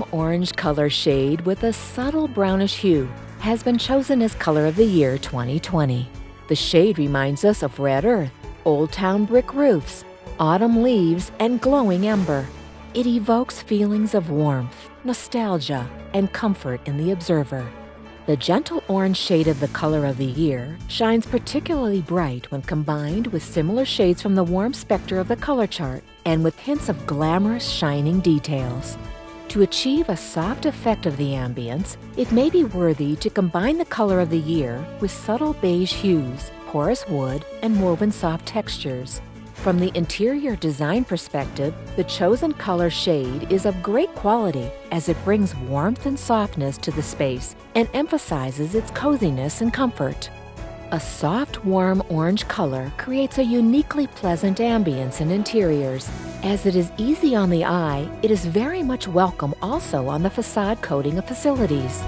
warm orange color shade with a subtle brownish hue has been chosen as color of the year 2020. The shade reminds us of red earth, old town brick roofs, autumn leaves, and glowing ember. It evokes feelings of warmth, nostalgia, and comfort in the observer. The gentle orange shade of the color of the year shines particularly bright when combined with similar shades from the warm specter of the color chart and with hints of glamorous shining details. To achieve a soft effect of the ambience, it may be worthy to combine the color of the year with subtle beige hues, porous wood, and woven soft textures. From the interior design perspective, the chosen color shade is of great quality as it brings warmth and softness to the space and emphasizes its coziness and comfort. A soft, warm orange color creates a uniquely pleasant ambience in interiors. As it is easy on the eye, it is very much welcome also on the facade coating of facilities.